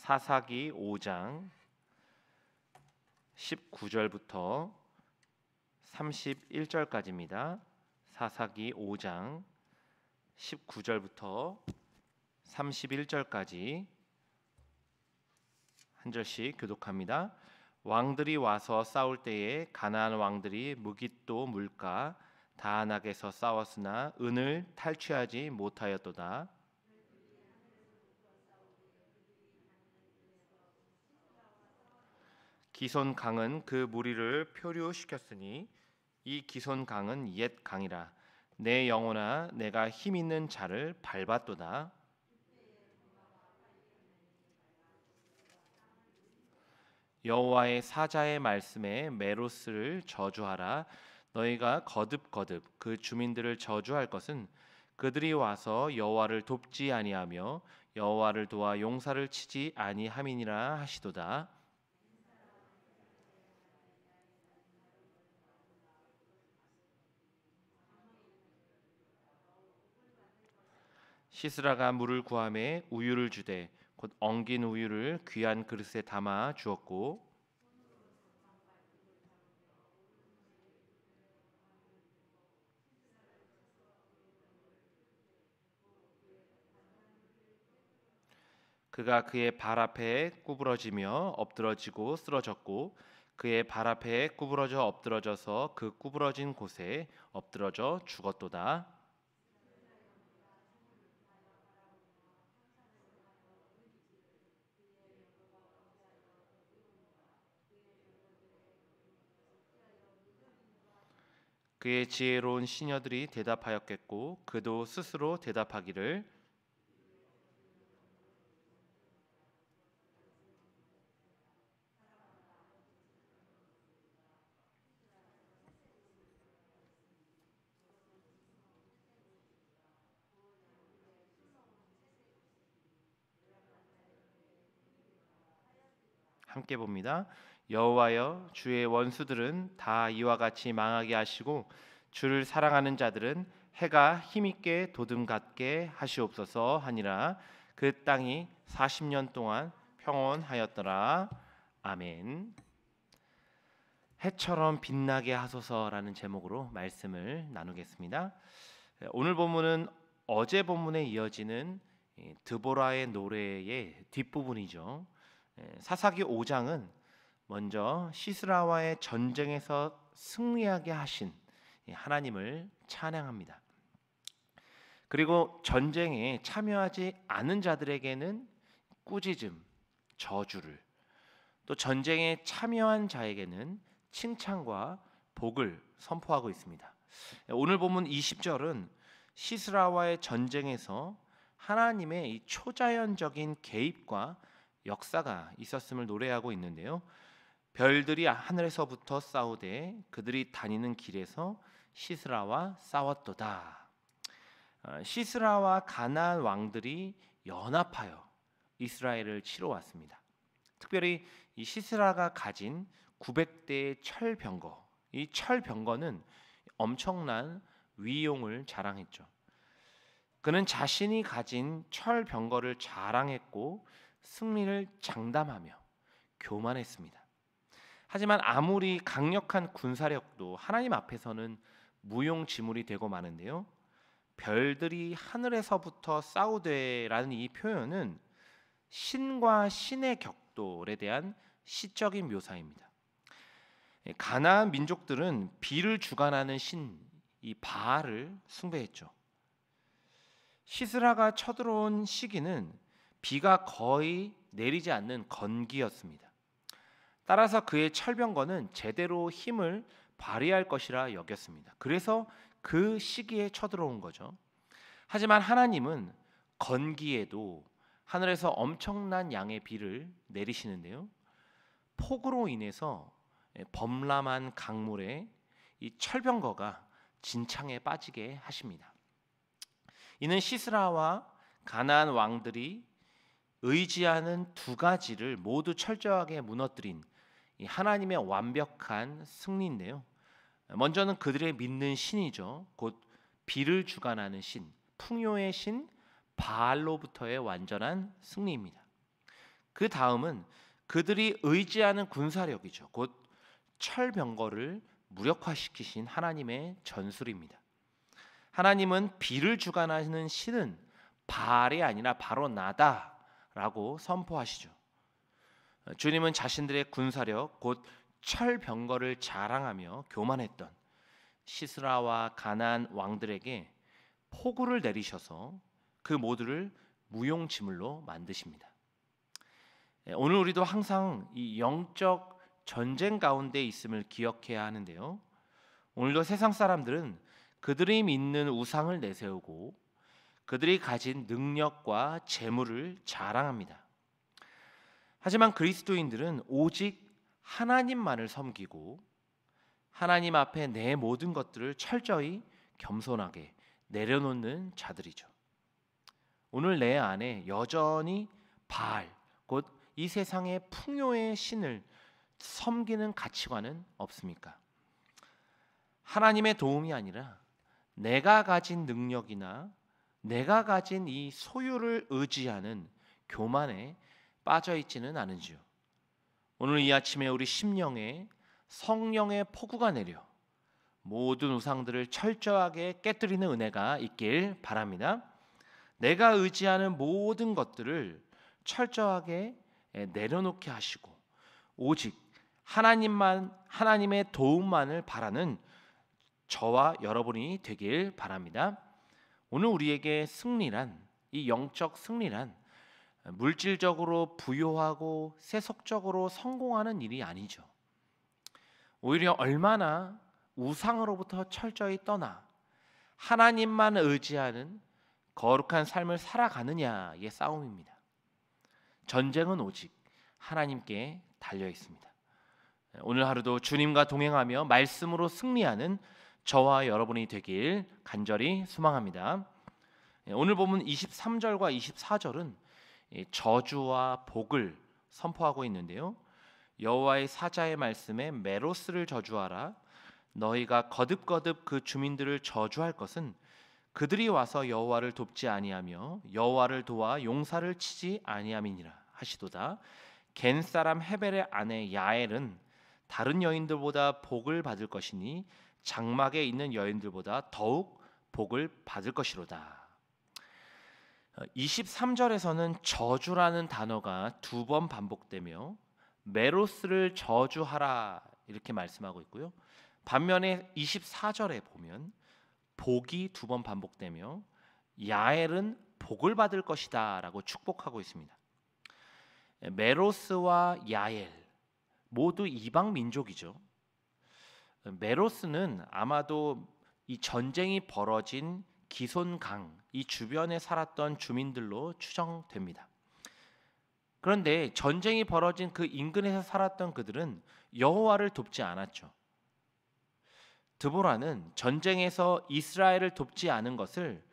사사기 5장 19절부터 31절까지입니다. 사사기 5장 19절부터 31절까지 한 절씩 교독합니다. 왕들이 와서 싸울 때에 가나안 왕들이 무깃도 물가 다안악에서 싸웠으나 은을 탈취하지 못하였도다. 기손 강은 그 무리를 표류시켰으니 이 기손 강은 옛 강이라. 내 영혼아 내가 힘 있는 자를 밟았도다. 여호와의 사자의 말씀에 메로스를 저주하라. 너희가 거듭거듭 그 주민들을 저주할 것은 그들이 와서 여호와를 돕지 아니하며 여호와를 도와 용사를 치지 아니함이니라 하시도다. 시스라가 물을 구하매 우유를 주되 곧 엉긴 우유를 귀한 그릇에 담아 주었고 그가 그의 발 앞에 구부러지며 엎드러지고 쓰러졌고 그의 발 앞에 구부러져 엎드러져서 그 구부러진 곳에 엎드러져 죽었도다. 그의 지혜로운 시녀들이 대답하였겠고 그도 스스로 대답하기를 함께 봅니다. 여호와여 주의 원수들은 다 이와 같이 망하게 하시고 주를 사랑하는 자들은 해가 힘있게 도둠 같게 하시옵소서 하니라. 그 땅이 40년 동안 평온하였더라. 아멘. 해처럼 빛나게 하소서라는 제목으로 말씀을 나누겠습니다. 오늘 본문은 어제 본문에 이어지는 드보라의 노래의 뒷부분이죠. 사사기 5장은 먼저 시스라와의 전쟁에서 승리하게 하신 하나님을 찬양합니다. 그리고 전쟁에 참여하지 않은 자들에게는 꾸짖음, 저주를, 또 전쟁에 참여한 자에게는 칭찬과 복을 선포하고 있습니다. 오늘 본문 20절은 시스라와의 전쟁에서 하나님의 이 초자연적인 개입과 역사가 있었음을 노래하고 있는데요. 별들이 하늘에서부터 싸우되 그들이 다니는 길에서 시스라와 싸웠도다. 시스라와 가나안 왕들이 연합하여 이스라엘을 치러 왔습니다. 특별히 이 시스라가 가진 900대의 철병거, 이 철병거는 엄청난 위용을 자랑했죠. 그는 자신이 가진 철병거를 자랑했고 승리를 장담하며 교만했습니다. 하지만 아무리 강력한 군사력도 하나님 앞에서는 무용지물이 되고 마는데요. 별들이 하늘에서부터 싸우되라는 이 표현은 신과 신의 격돌에 대한 시적인 묘사입니다. 가나안 민족들은 비를 주관하는 신, 이 바알을 숭배했죠. 시스라가 쳐들어온 시기는 비가 거의 내리지 않는 건기였습니다. 따라서 그의 철병거는 제대로 힘을 발휘할 것이라 여겼습니다. 그래서 그 시기에 쳐들어온 거죠. 하지만 하나님은 건기에도 하늘에서 엄청난 양의 비를 내리시는데요. 폭우로 인해서 범람한 강물에 이 철병거가 진창에 빠지게 하십니다. 이는 시스라와 가나안 왕들이 의지하는 두 가지를 모두 철저하게 무너뜨린 이 하나님의 완벽한 승리인데요. 먼저는 그들의 믿는 신이죠. 곧 비를 주관하는 신, 풍요의 신 바알로부터의 완전한 승리입니다. 그 다음은 그들이 의지하는 군사력이죠. 곧 철병거를 무력화시키신 하나님의 전술입니다. 하나님은 비를 주관하는 신은 바알이 아니라 바로 나다라고 선포하시죠. 주님은 자신들의 군사력 곧 철병거를 자랑하며 교만했던 시스라와 가나안 왕들에게 폭우를 내리셔서 그 모두를 무용지물로 만드십니다. 오늘 우리도 항상 이 영적 전쟁 가운데 있음을 기억해야 하는데요. 오늘도 세상 사람들은 그들이 믿는 우상을 내세우고 그들이 가진 능력과 재물을 자랑합니다. 하지만 그리스도인들은 오직 하나님만을 섬기고 하나님 앞에 내 모든 것들을 철저히 겸손하게 내려놓는 자들이죠. 오늘 내 안에 여전히 바알, 곧 이 세상의 풍요의 신을 섬기는 가치관은 없습니까? 하나님의 도움이 아니라 내가 가진 능력이나 내가 가진 이 소유를 의지하는 교만에 빠져 있지는 않은지요. 오늘 이 아침에 우리 심령에 성령의 폭우가 내려 모든 우상들을 철저하게 깨뜨리는 은혜가 있길 바랍니다. 내가 의지하는 모든 것들을 철저하게 내려놓게 하시고 오직 하나님의 도움만을 바라는 저와 여러분이 되길 바랍니다. 오늘 우리에게 승리란, 이 영적 승리란 물질적으로 부유하고 세속적으로 성공하는 일이 아니죠. 오히려 얼마나 우상으로부터 철저히 떠나 하나님만 의지하는 거룩한 삶을 살아가느냐의 싸움입니다. 전쟁은 오직 하나님께 달려 있습니다. 오늘 하루도 주님과 동행하며 말씀으로 승리하는 저와 여러분이 되길 간절히 소망합니다. 오늘 보면 23절과 24절은 저주와 복을 선포하고 있는데요. 여호와의 사자의 말씀에 메로스를 저주하라. 너희가 거듭거듭 그 주민들을 저주할 것은 그들이 와서 여호와를 돕지 아니하며 여호와를 도와 용사를 치지 아니함이니라 하시도다. 겐 사람 헤벨의 아내 야엘은 다른 여인들보다 복을 받을 것이니 장막에 있는 여인들보다 더욱 복을 받을 것이로다. 23절에서는 저주라는 단어가 2번 반복되며 메로스를 저주하라 이렇게 말씀하고 있고요. 반면에 24절에 보면 복이 2번 반복되며 야엘은 복을 받을 것이다 라고 축복하고 있습니다. 메로스와 야엘 모두 이방 민족이죠. 메로스는 아마도 이 전쟁이 벌어진 기손강 이 주변에 살았던 주민들로 추정됩니다. 그런데 전쟁이 벌어진 그 인근에서 살았던 그들은 여호와를 돕지 않았죠. 드보라는 전쟁에서 이스라엘을 돕지 않은 것을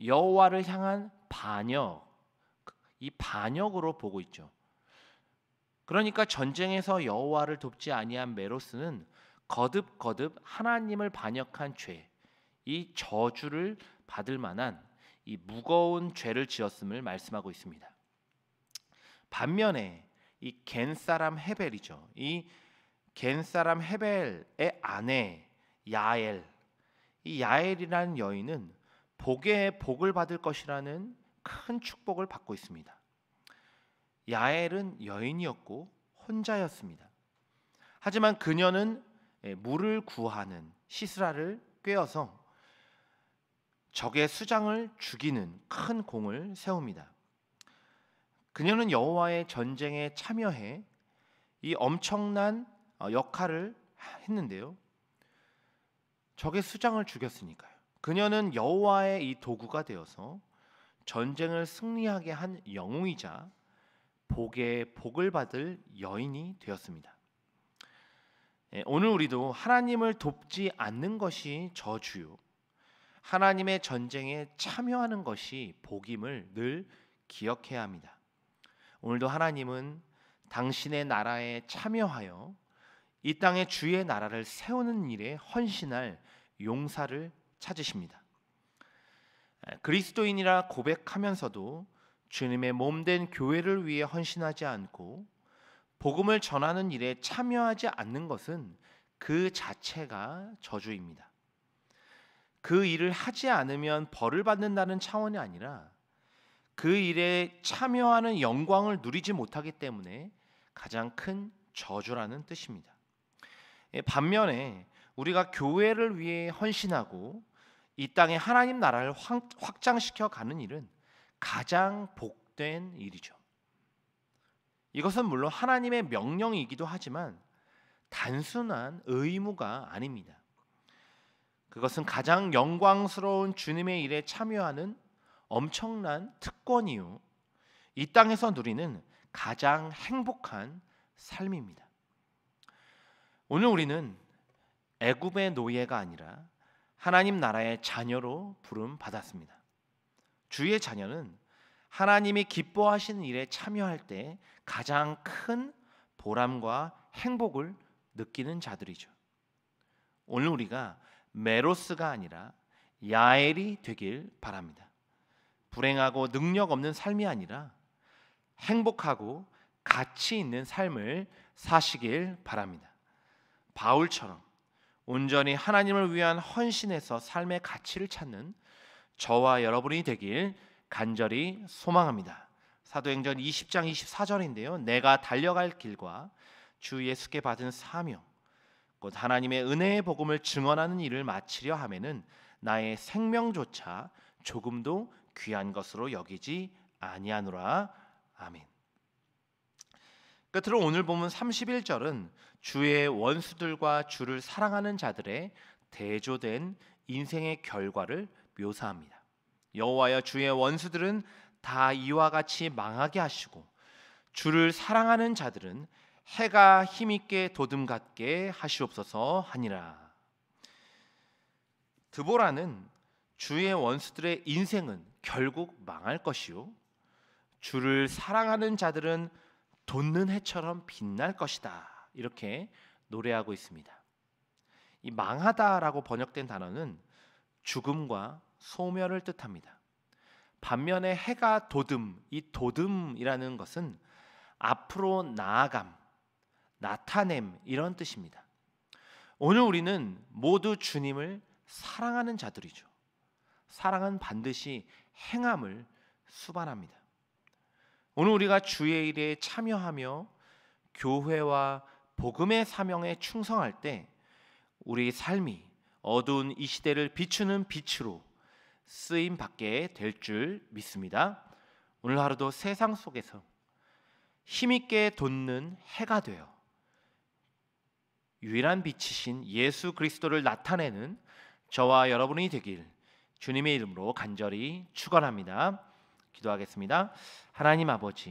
여호와를 향한 반역, 이 반역으로 보고 있죠. 그러니까 전쟁에서 여호와를 돕지 아니한 메로스는 거듭거듭 하나님을 반역한 죄, 이 저주를 받을 만한 이 무거운 죄를 지었음을 말씀하고 있습니다. 반면에 이 겐 사람 헤벨이죠. 이 겐 사람 헤벨의 아내 야엘, 이 야엘이라는 여인은 복에 복을 받을 것이라는 큰 축복을 받고 있습니다. 야엘은 여인이었고 혼자였습니다. 하지만 그녀는 물을 구하는 시스라를 꿰어서 적의 수장을 죽이는 큰 공을 세웁니다. 그녀는 여호와의 전쟁에 참여해 이 엄청난 역할을 했는데요. 적의 수장을 죽였으니까요. 그녀는 여호와의 이 도구가 되어서 전쟁을 승리하게 한 영웅이자 복에 복을 받을 여인이 되었습니다. 오늘 우리도 하나님을 돕지 않는 것이 저주요, 하나님의 전쟁에 참여하는 것이 복임을 늘 기억해야 합니다. 오늘도 하나님은 당신의 나라에 참여하여 이 땅에 주의 나라를 세우는 일에 헌신할 용사를 찾으십니다. 그리스도인이라 고백하면서도 주님의 몸된 교회를 위해 헌신하지 않고 복음을 전하는 일에 참여하지 않는 것은 그 자체가 저주입니다. 그 일을 하지 않으면 벌을 받는다는 차원이 아니라 그 일에 참여하는 영광을 누리지 못하기 때문에 가장 큰 저주라는 뜻입니다. 반면에 우리가 교회를 위해 헌신하고 이 땅에 하나님 나라를 확장시켜 가는 일은 가장 복된 일이죠. 이것은 물론 하나님의 명령이기도 하지만 단순한 의무가 아닙니다. 그것은 가장 영광스러운 주님의 일에 참여하는 엄청난 특권이요, 이 땅에서 누리는 가장 행복한 삶입니다. 오늘 우리는 애굽의 노예가 아니라 하나님 나라의 자녀로 부름 받았습니다. 주의 자녀는 하나님이 기뻐하시는 일에 참여할 때 가장 큰 보람과 행복을 느끼는 자들이죠. 오늘 우리가 메로스가 아니라 야엘이 되길 바랍니다. 불행하고 능력 없는 삶이 아니라 행복하고 가치 있는 삶을 사시길 바랍니다. 바울처럼 온전히 하나님을 위한 헌신에서 삶의 가치를 찾는 저와 여러분이 되길 간절히 소망합니다. 사도행전 20장 24절인데요. 내가 달려갈 길과 주 예수께 받은 사명 곧 하나님의 은혜의 복음을 증언하는 일을 마치려 하면은 나의 생명조차 조금도 귀한 것으로 여기지 아니하노라. 아멘. 끝으로 오늘 본문 31절은 주의 원수들과 주를 사랑하는 자들의 대조된 인생의 결과를 묘사합니다. 여호와여, 주의 원수들은 다 이와 같이 망하게 하시고 주를 사랑하는 자들은 해가 힘있게 도둠같게 하시옵소서 하니라. 드보라는 주의 원수들의 인생은 결국 망할 것이요, 주를 사랑하는 자들은 돋는 해처럼 빛날 것이다, 이렇게 노래하고 있습니다. 이 망하다라고 번역된 단어는 죽음과 소멸을 뜻합니다. 반면에 해가 도듬, 이 도듬이라는 것은 앞으로 나아감, 나타냄, 이런 뜻입니다. 오늘 우리는 모두 주님을 사랑하는 자들이죠. 사랑은 반드시 행함을 수반합니다. 오늘 우리가 주의 일에 참여하며 교회와 복음의 사명에 충성할 때 우리 삶이 어두운 이 시대를 비추는 빛으로 쓰임 받게 될 줄 믿습니다. 오늘 하루도 세상 속에서 힘있게 돋는 해가 되어 유일한 빛이신 예수 그리스도를 나타내는 저와 여러분이 되길 주님의 이름으로 간절히 축원합니다. 기도하겠습니다. 하나님 아버지,